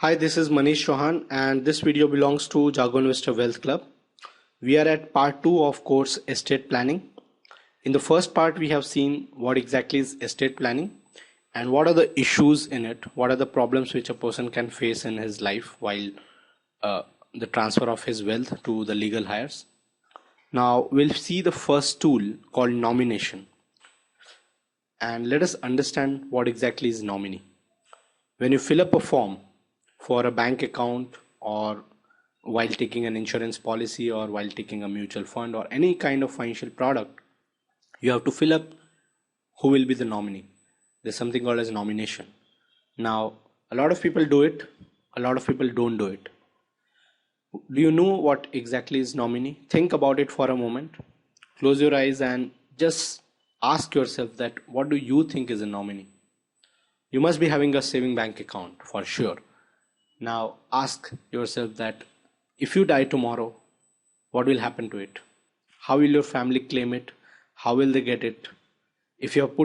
Hi, this is Manish Chauhan and this video belongs to Jagoinvestor Wealth Club. We are at part 2 of course estate planning. In the first part we have seen what exactly is estate planning and what are the issues in it, what are the problems which a person can face in his life while the transfer of his wealth to the legal heirs. Now we'll see the first tool called nomination, and let us understand what exactly is nominee. When you fill up a form for a bank account or while taking an insurance policy or while taking a mutual fund or any kind of financial product, you have to fill up who will be the nominee. There's something called as nomination. Now, a lot of people do it, a lot of people don't do it. Do you know what exactly is nominee? Think about it for a moment. Close your eyes and just ask yourself that what do you think is a nominee? You must be having a saving bank account for sure. Now ask yourself that if you die tomorrow, what will happen to it? How will your family claim it? How will they get it? If you have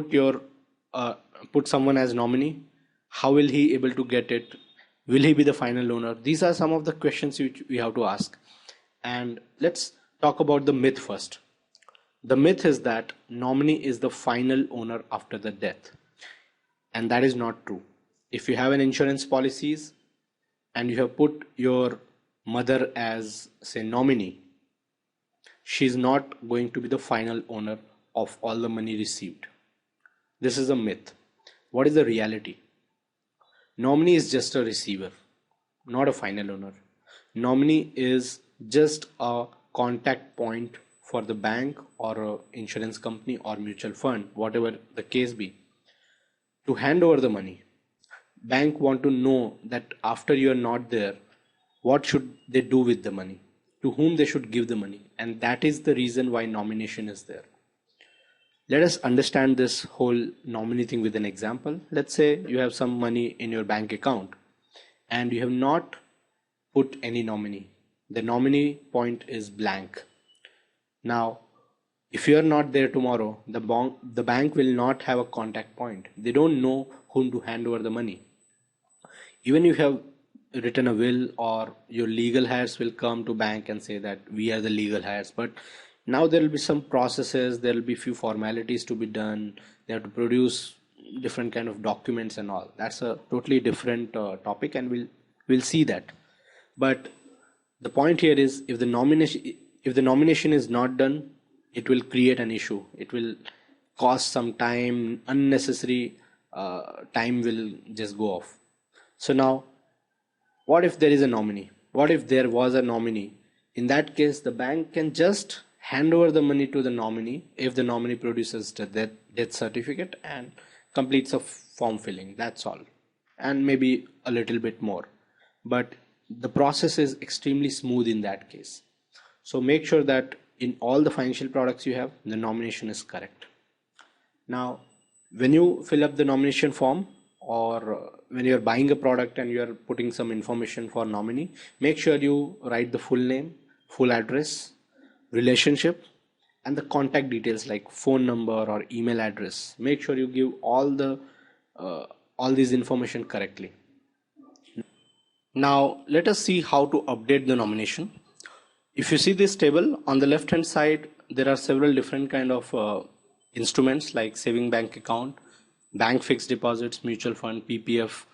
put someone as nominee, how will he able to get it? Will he be the final owner? These are some of the questions which we have to ask. And let's talk about the myth first. The myth is that nominee is the final owner after the death. And that is not true. If you have an insurance policies and you have put your mother as say nominee, she is not going to be the final owner of all the money received. This is a myth. What is the reality? Nominee is just a receiver, not a final owner. Nominee is just a contact point for the bank or a insurance company or mutual fund, whatever the case be, to hand over the money. Bank want to know that after you are not there, what should they do with the money, to whom they should give the money, and that is the reason why nomination is there. Let us understand this whole nominee thing with an example. Let's say you have some money in your bank account and you have not put any nominee. The nominee point is blank. Now, if you are not there tomorrow, the bank will not have a contact point. They don't know whom to hand over the money. Even if you have written a will or your legal heirs will come to bank and say that we are the legal heirs, but now there will be some processes, there will be few formalities to be done. They have to produce different kind of documents and all. That's a totally different topic, and we'll see that. But the point here is if the nomination is not done, it will create an issue. It will cost some time, unnecessary time will just go off. So now, what if there is a nominee? What if there was a nominee? In that case, the bank can just hand over the money to the nominee if the nominee produces the death certificate and completes a form filling. That's all. And maybe a little bit more. But the process is extremely smooth in that case. So make sure that in all the financial products you have, the nomination is correct. Now, when you fill up the nomination form or when you're buying a product and you're putting some information for nominee, make sure you write the full name, full address, relationship, and the contact details like phone number or email address. Make sure you give all these information correctly. Now, let us see how to update the nomination. If you see this table on the left hand side, there are several different kind of instruments like saving bank account, bank fixed deposits, mutual fund, PPF,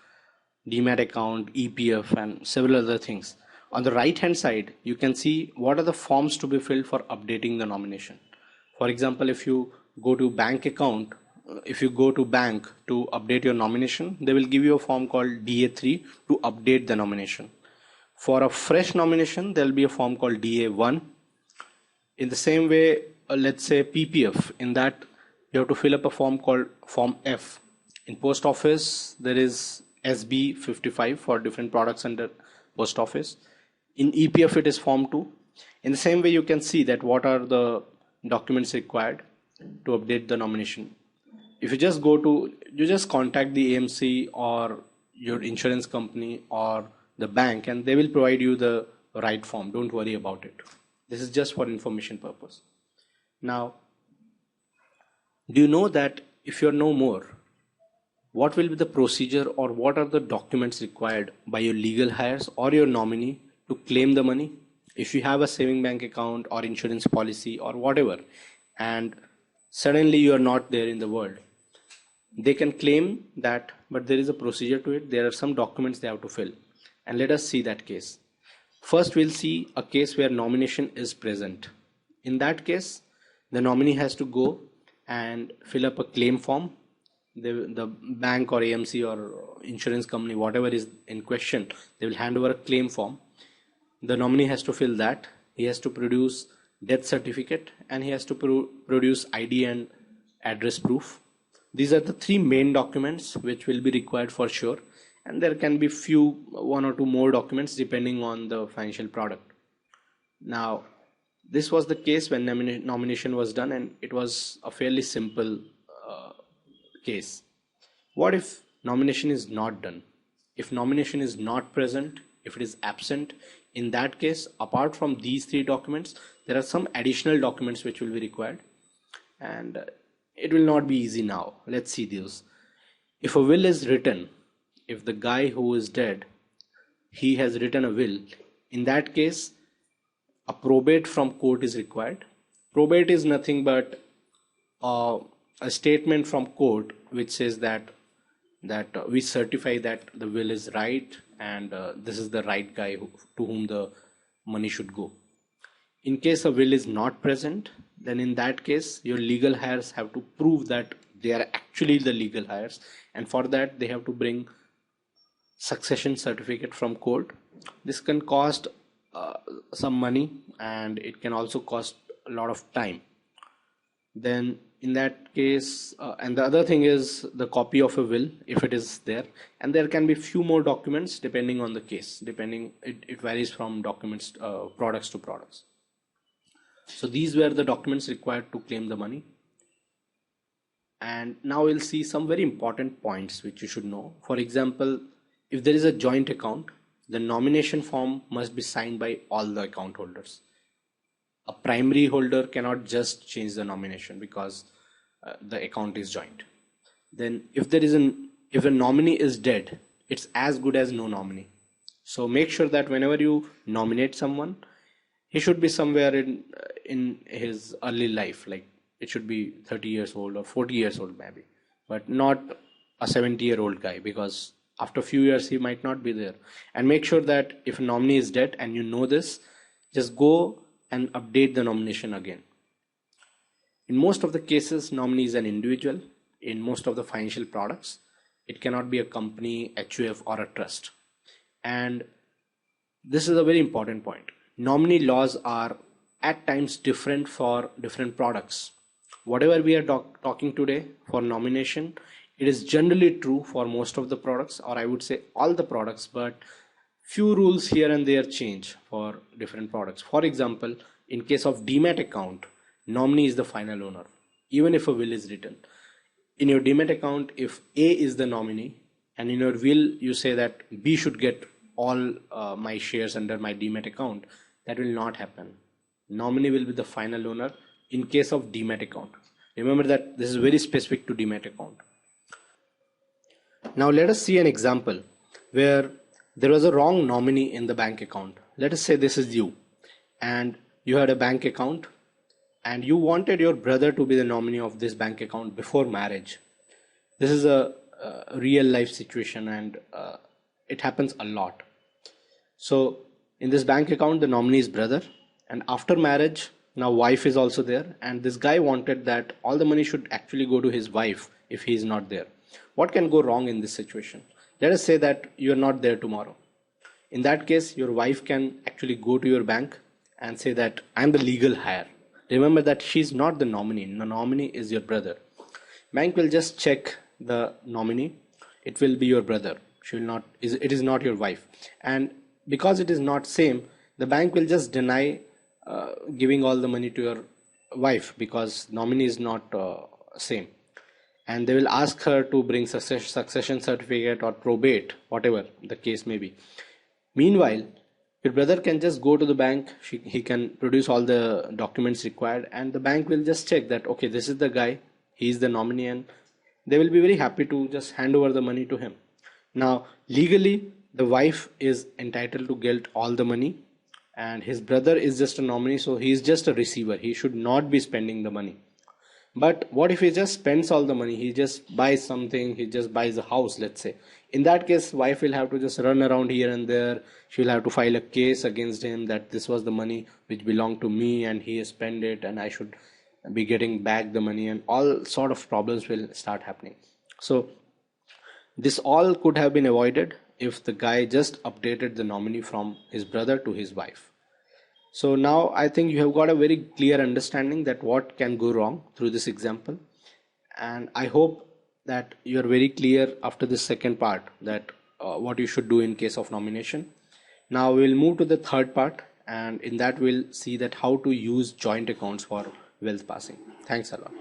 demat account, EPF, and several other things. On the right hand side, you can see what are the forms to be filled for updating the nomination. For example, if you go to bank account, if you go to bank to update your nomination, they will give you a form called DA3 to update the nomination. For a fresh nomination, there will be a form called DA1. In the same way, let's say PPF, in that you have to fill up a form called Form F. In post office, there is SB55 for different products under post office. In EPF, it is Form 2. In the same way, you can see that what are the documents required to update the nomination. If you just contact the AMC or your insurance company or the bank, and they will provide you the right form. Don't worry about it. This is just for information purpose. Now, do you know that if you're no more, what will be the procedure or what are the documents required by your legal hires or your nominee to claim the money. If you have a saving bank account or insurance policy or whatever, and suddenly you are not there in the world, they can claim that, but there is a procedure to it. There are some documents they have to fill, and let us see that case. First, we'll see a case where nomination is present. In that case, the nominee has to go and fill up a claim form. The bank or AMC or insurance company, whatever is in question, they will hand over a claim form. The nominee has to fill that. He has to produce death certificate and he has to produce ID and address proof. These are the three main documents which will be required for sure, and there can be one or two more documents depending on the financial product. Now, this was the case when nomination was done, and it was a fairly simple case. What if nomination is not done? If nomination is not present, if it is absent, in that case, apart from these three documents, there are some additional documents which will be required, and it will not be easy now. Let's see those. If a will is written, if the guy who is dead, he has written a will, in that case, a probate from court is required. Probate is nothing but a statement from court which says that we certify that the will is right and this is the right guy to whom the money should go. In case a will is not present, then in that case your legal heirs have to prove that they are actually the legal heirs, and for that they have to bring succession certificate from court. This can cost some money and it can also cost a lot of time. Then in that case, and the other thing is the copy of a will if it is there, and there can be few more documents depending on the case. It varies from documents, products to products. So these were the documents required to claim the money. And now we'll see some very important points which you should know. For example, if there is a joint account, the nomination form must be signed by all the account holders. A primary holder cannot just change the nomination because the account is joint. Then if a nominee is dead, it's as good as no nominee. So make sure that whenever you nominate someone, he should be somewhere in his early life, like it should be 30 years old or 40 years old maybe, but not a 70-year-old guy, because after a few years he might not be there. And make sure that if a nominee is dead and you know this, just go and update the nomination again. In most of the cases, nominee is an individual. In most of the financial products, it cannot be a company, HUF or a trust. And this is a very important point. Nominee laws are at times different for different products. Whatever we are talking today for nomination, it is generally true for most of the products, or I would say all the products, but few rules here and there change for different products. For example, in case of demat account, nominee is the final owner, even if a will is written. In your demat account, if A is the nominee, and in your will you say that B should get all my shares under my demat account, that will not happen. Nominee will be the final owner in case of demat account. Remember that this is very specific to demat account. Now let us see an example where there was a wrong nominee in the bank account. Let us say this is you, and you had a bank account and you wanted your brother to be the nominee of this bank account before marriage. This is a real life situation, and it happens a lot. So in this bank account, the nominee is brother, and after marriage, now wife is also there, and this guy wanted that all the money should actually go to his wife if he is not there. What can go wrong in this situation? Let us say that you are not there tomorrow. In that case, your wife can actually go to your bank and say that I am the legal heir. Remember that she is not the nominee. The nominee is your brother. Bank will just check the nominee. It will be your brother. It is not your wife. And because it is not same, the bank will just deny giving all the money to your wife because nominee is not same. And they will ask her to bring succession certificate or probate, whatever the case may be. Meanwhile, your brother can just go to the bank. He can produce all the documents required, and the bank will just check that, okay, this is the guy, he is the nominee, and they will be very happy to just hand over the money to him. Now, legally, the wife is entitled to get all the money, and his brother is just a nominee, so he is just a receiver. He should not be spending the money. But what if he just spends all the money? He just buys something, he just buys a house, let's say. In that case, wife will have to just run around here and there. She will have to file a case against him that this was the money which belonged to me and he has spent it and I should be getting back the money, and all sort of problems will start happening. So this all could have been avoided if the guy just updated the nominee from his brother to his wife. So now I think you have got a very clear understanding that what can go wrong through this example. And I hope that you are very clear after this second part that what you should do in case of nomination. Now we'll move to the third part, and in that we'll see that how to use joint accounts for wealth passing. Thanks a lot.